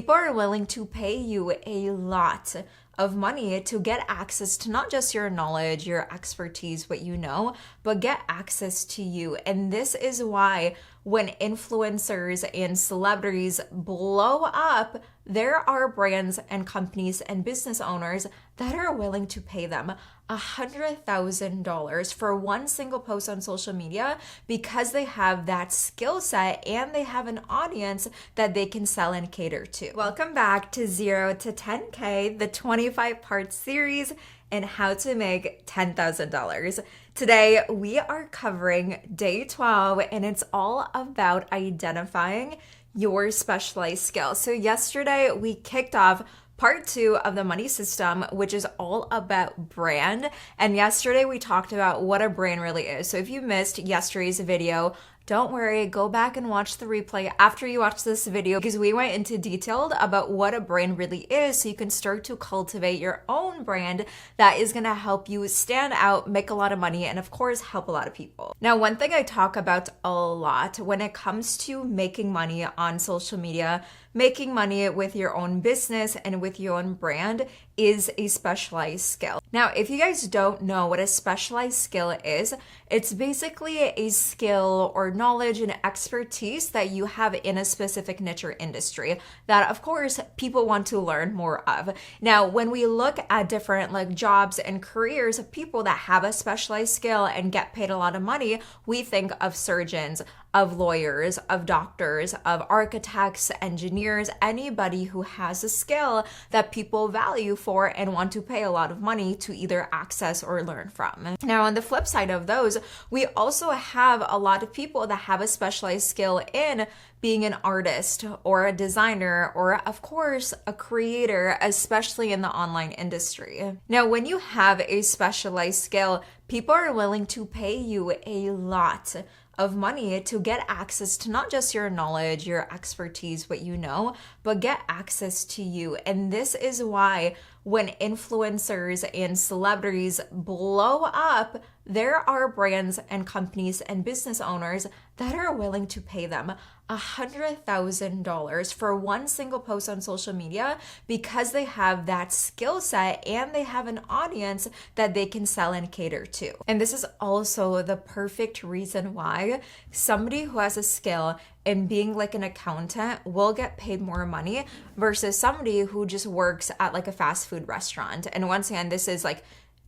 People are willing to pay you a lot of money to get access to not just your knowledge, your expertise, what you know, but get access to you. And this is why when influencers and celebrities blow up, there are brands and companies and business owners that are willing to pay them $100,000 for one single post on social media because they have that skill set and they have an audience that they can sell and cater to. Welcome back to 0 to 10K, the 25-part series and how to make $10,000. Today, we are covering day 12, and it's all about identifying your specialized skill. So yesterday, we kicked off part 2 of the money system, which is all about brand. And yesterday, we talked about what a brand really is. So if you missed yesterday's video, don't worry, go back and watch the replay after you watch this video because we went into detail about what a brand really is so you can start to cultivate your own brand that is going to help you stand out, make a lot of money, and of course, help a lot of people. Now, one thing I talk about a lot when it comes to making money on social media, making money with your own business and with your own brand is a specialized skill. Now, if you guys don't know what a specialized skill is, it's basically a skill or knowledge and expertise that you have in a specific niche or industry that, of course, people want to learn more of. Now, when we look at different jobs and careers of people that have a specialized skill and get paid a lot of money, we think of surgeons, of lawyers, of doctors, of architects, engineers, anybody who has a skill that people value for and want to pay a lot of money to either access or learn from. Now, on the flip side of those, we also have a lot of people that have a specialized skill in being an artist or a designer or, of course, a creator, especially in the online industry. Now, when you have a specialized skill, people are willing to pay you a lot of money to get access to not just your knowledge, your expertise, what you know, but get access to you. And this is why when influencers and celebrities blow up, there are brands and companies and business owners that are willing to pay them $100,000 for one single post on social media because they have that skill set and they have an audience that they can sell and cater to. And this is also the perfect reason why somebody who has a skill in being like an accountant will get paid more money versus somebody who just works at like a fast food restaurant. And once again, this is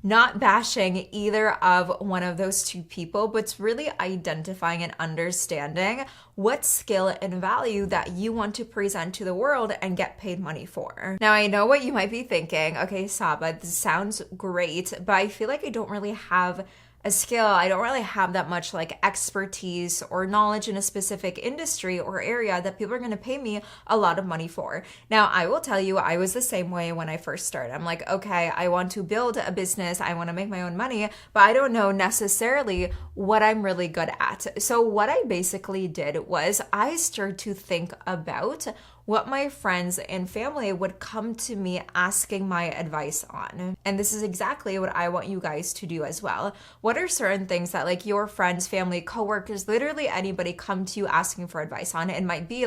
not bashing either of one of those two people, but it's really identifying and understanding what skill and value that you want to present to the world and get paid money for. Now, I know what you might be thinking. Okay, Sabah, this sounds great, but I feel like I don't really have a skill. I don't really have that much expertise or knowledge in a specific industry or area that people are going to pay me a lot of money for. Now, I will tell you, I was the same way when I first started. I'm like, okay, I want to build a business. I want to make my own money, but I don't know necessarily what I'm really good at. So what I basically did was I started to think about what my friends and family would come to me asking my advice on. And this is exactly what I want you guys to do as well. What are certain things that your friends, family, coworkers, literally anybody come to you asking for advice on? It might be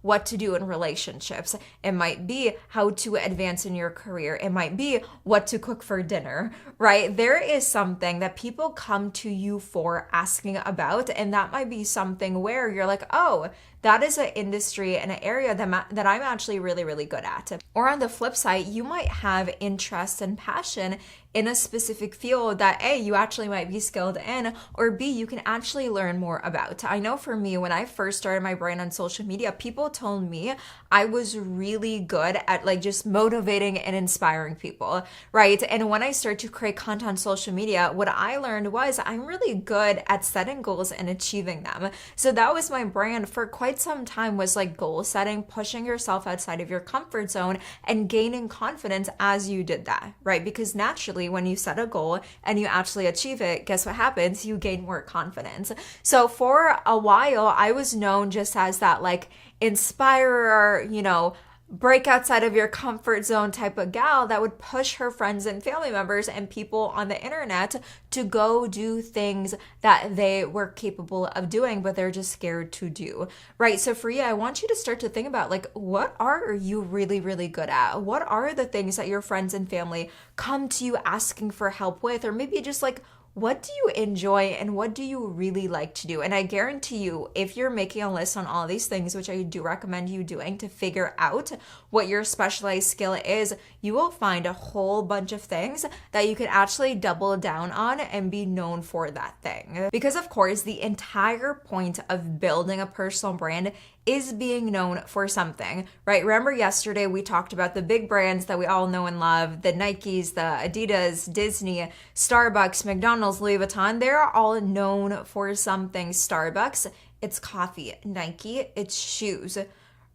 what to do in relationships. It might be how to advance in your career. It might be what to cook for dinner, right? There is something that people come to you for asking about, and that might be something where you're like, oh, that is an industry and an area that I'm actually really, really good at. Or on the flip side, you might have interest and passion in a specific field that A, you actually might be skilled in, or B, you can actually learn more about. I know for me, when I first started my brand on social media, people told me I was really good at just motivating and inspiring people, right? And when I started to create content on social media, what I learned was I'm really good at setting goals and achieving them. So that was my brand for quite some time, was goal setting, pushing yourself outside of your comfort zone and gaining confidence as you did that, right? Because naturally, when you set a goal and you actually achieve it, guess what happens? You gain more confidence. So for a while, I was known just as that inspirer, break outside of your comfort zone type of gal that would push her friends and family members and people on the internet to go do things that they were capable of doing, but they're just scared to do, right? So for you, I want you to start to think about like, what are you really, really good at? What are the things that your friends and family come to you asking for help with? Or maybe just like, what do you enjoy and what do you really like to do? And I guarantee you, if you're making a list on all these things, which I do recommend you doing to figure out what your specialized skill is, you will find a whole bunch of things that you can actually double down on and be known for that thing. Because of course, the entire point of building a personal brand is being known for something, right? Remember yesterday we talked about the big brands that we all know and love, the Nikes, the Adidas, Disney, Starbucks, McDonald's, Louis Vuitton. They're all known for something. Starbucks, it's coffee. Nike, it's shoes,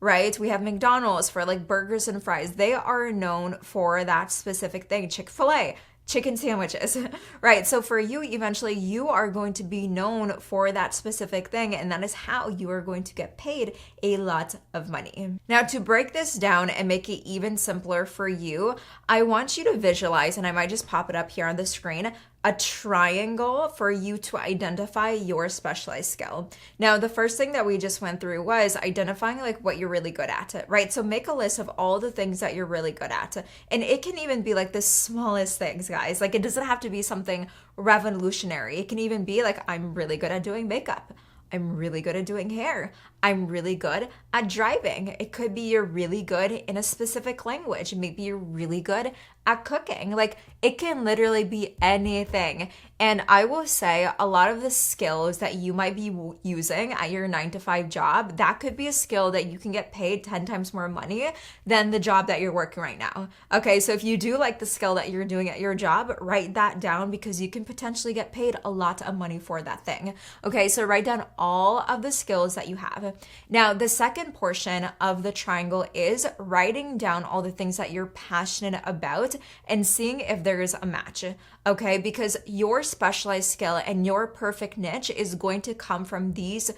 right? We have McDonald's for like burgers and fries. They are known for that specific thing. Chick-fil-A, chicken sandwiches, right? So for you, eventually you are going to be known for that specific thing, and that is how you are going to get paid a lot of money. Now, to break this down and make it even simpler for you, I want you to visualize, and I might just pop it up here on the screen, a triangle for you to identify your specialized skill. Now, the first thing that we just went through was identifying like what you're really good at, right? So make a list of all the things that you're really good at. And it can even be like the smallest things, guys. Like it doesn't have to be something revolutionary. It can even be like, I'm really good at doing makeup. I'm really good at doing hair. I'm really good at driving. It could be you're really good in a specific language. Maybe you're really good at cooking. Like it can literally be anything. And I will say a lot of the skills that you might be using at your 9-to-5 job, that could be a skill that you can get paid 10 times more money than the job that you're working right now. Okay, so if you do like the skill that you're doing at your job, write that down because you can potentially get paid a lot of money for that thing. Okay, so write down all of the skills that you have. Now, the second portion of the triangle is writing down all the things that you're passionate about and seeing if there is a match, okay? Because your specialized skill and your perfect niche is going to come from these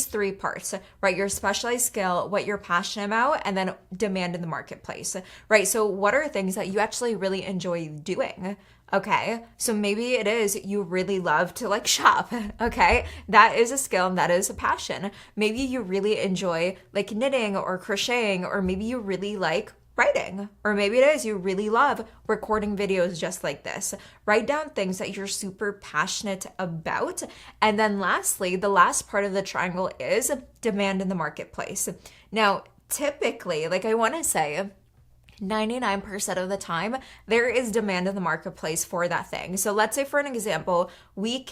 three parts, right? Your specialized skill, what you're passionate about, and then demand in the marketplace, right? So what are things that you actually really enjoy doing? Okay, so maybe it is you really love to like shop, okay? That is a skill and that is a passion. Maybe you really enjoy like knitting or crocheting, or maybe you really like writing, or maybe it is you really love recording videos just like this. Write down things that you're super passionate about. And then lastly, the last part of the triangle is demand in the marketplace. Now, typically, like I want to say, 99% of the time, there is demand in the marketplace for that thing. So let's say for an example, we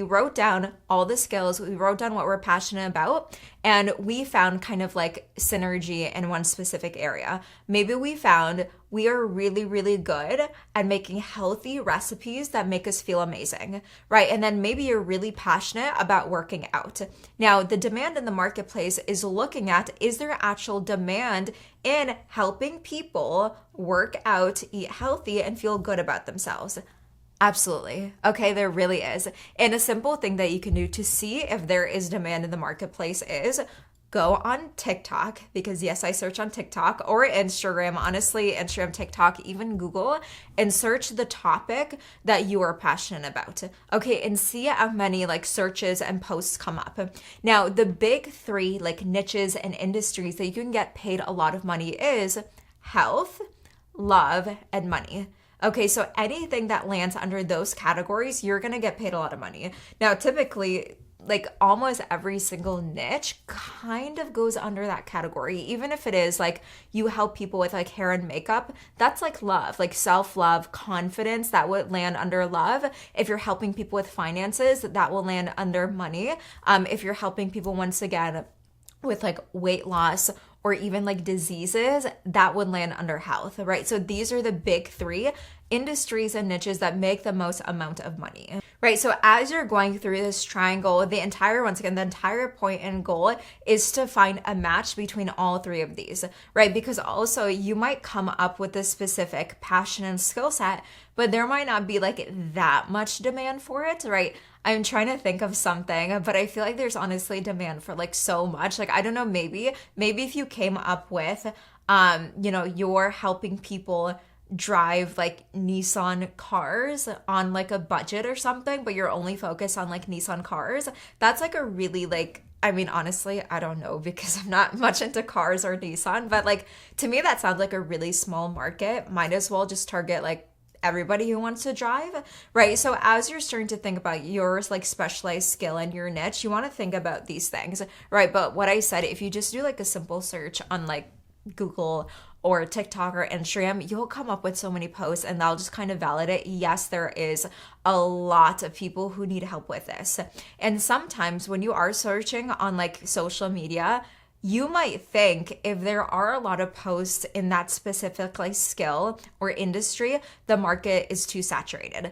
wrote down all the skills, we wrote down what we're passionate about, and we found kind of like synergy in one specific area. Maybe we found we are really, really good at making healthy recipes that make us feel amazing, right? And then maybe you're really passionate about working out. Now, the demand in the marketplace is looking at, is there actual demand in helping people work out, eat healthy, and feel good about themselves? Absolutely. Okay, there really is. And a simple thing that you can do to see if there is demand in the marketplace is go on TikTok, because yes, I search on TikTok, or Instagram, honestly, Instagram, TikTok, even Google, and search the topic that you are passionate about. Okay, and see how many like searches and posts come up. Now, the big three like niches and industries that you can get paid a lot of money is health, love, and money. Okay, so anything that lands under those categories, you're gonna get paid a lot of money. Now, typically, like almost every single niche kind of goes under that category. Even if it is like you help people with like hair and makeup, that's like love, like self-love, confidence, that would land under love. If you're helping people with finances, that will land under money. If you're helping people, once again, with like weight loss or even like diseases, that would land under health, right? So these are the big three industries and niches that make the most amount of money, right? So as you're going through this triangle, the entire point and goal is to find a match between all three of these, right? Because also you might come up with a specific passion and skill set, but there might not be like that much demand for it, right? I'm trying to think of something, but I feel like there's honestly demand for like so much. Like, I don't know, maybe if you came up with you're helping people drive like Nissan cars on like a budget or something, but you're only focused on like Nissan cars. That's like a really like, I mean, honestly, I don't know because I'm not much into cars or Nissan, but like to me, that sounds like a really small market. Might as well just target like everybody who wants to drive, right? So as you're starting to think about your like specialized skill and your niche, you want to think about these things, right? But what I said, if you just do like a simple search on like Google or TikTok or Instagram, you'll come up with so many posts and that'll just kind of validate, yes, there is a lot of people who need help with this. And sometimes when you are searching on like social media, you might think if there are a lot of posts in that specific like skill or industry, the market is too saturated.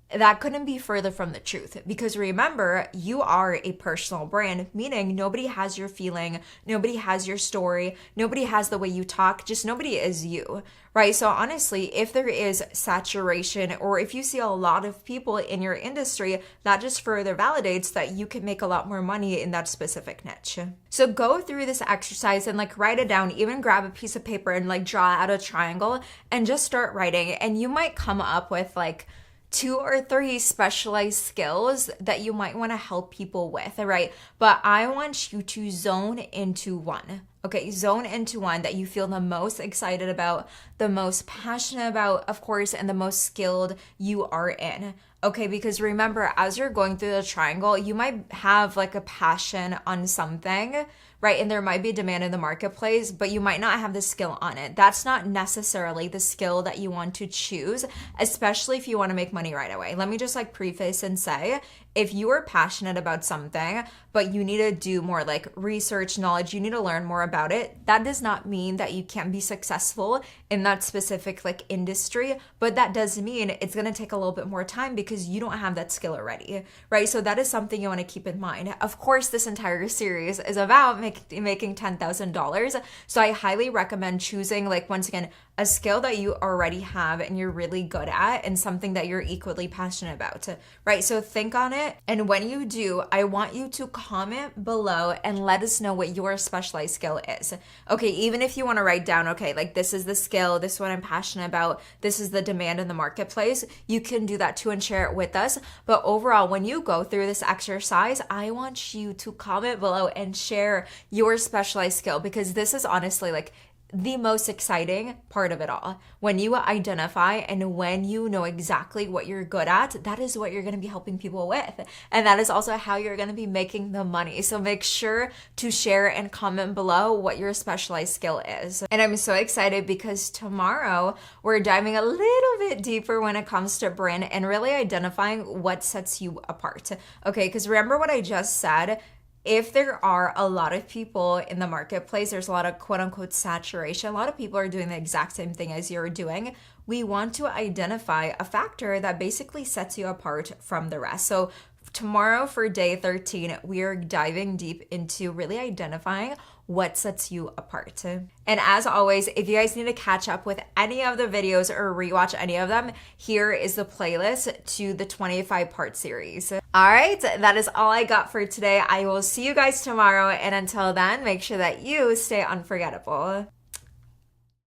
That couldn't be further from the truth, because remember, you are a personal brand, meaning nobody has your feeling, nobody has your story, nobody has the way you talk, just nobody is you, right? So honestly, if there is saturation or if you see a lot of people in your industry, that just further validates that you can make a lot more money in that specific niche. So go through this exercise and like write it down, even grab a piece of paper and like draw out a triangle and just start writing. And you might come up with like 2 or 3 specialized skills that you might want to help people with, right? But I want you to zone into one. Okay, zone into one that you feel the most excited about, the most passionate about, of course, and the most skilled you are in. Okay, because remember, as you're going through the triangle, you might have like a passion on something, right? And there might be demand in the marketplace, but you might not have the skill on it. That's not necessarily the skill that you want to choose, especially if you want to make money right away. Let me just like preface and say, if you are passionate about something, but you need to do more like research knowledge, you need to learn more about it, that does not mean that you can't be successful in that specific like industry, but that does mean it's going to take a little bit more time because you don't have that skill already, right? So that is something you want to keep in mind. Of course, this entire series is about making $10,000. So I highly recommend choosing, like, once again, a skill that you already have and you're really good at and something that you're equally passionate about, right? So think on it. And when you do, I want you to comment below and let us know what your specialized skill is. Okay, even if you want to write down, okay, like this is the skill, this is what I'm passionate about, this is the demand in the marketplace, you can do that too and share it with us. But overall, when you go through this exercise, I want you to comment below and share your specialized skill, because this is honestly like the most exciting part of it all. When you identify and when you know exactly what you're good at, that is what you're going to be helping people with. And that is also how you're going to be making the money. So make sure to share and comment below what your specialized skill is. And I'm so excited because tomorrow we're diving a little bit deeper when it comes to brand and really identifying what sets you apart. Okay, because remember what I just said. If there are a lot of people in the marketplace, there's a lot of quote unquote saturation, a lot of people are doing the exact same thing as you're doing. We want to identify a factor that basically sets you apart from the rest. So tomorrow for day 13, we are diving deep into really identifying what sets you apart. And as always, if you guys need to catch up with any of the videos or rewatch any of them, here is the playlist to the 25-part series. All right, that is all I got for today. I will see you guys tomorrow. And until then, make sure that you stay unforgettable.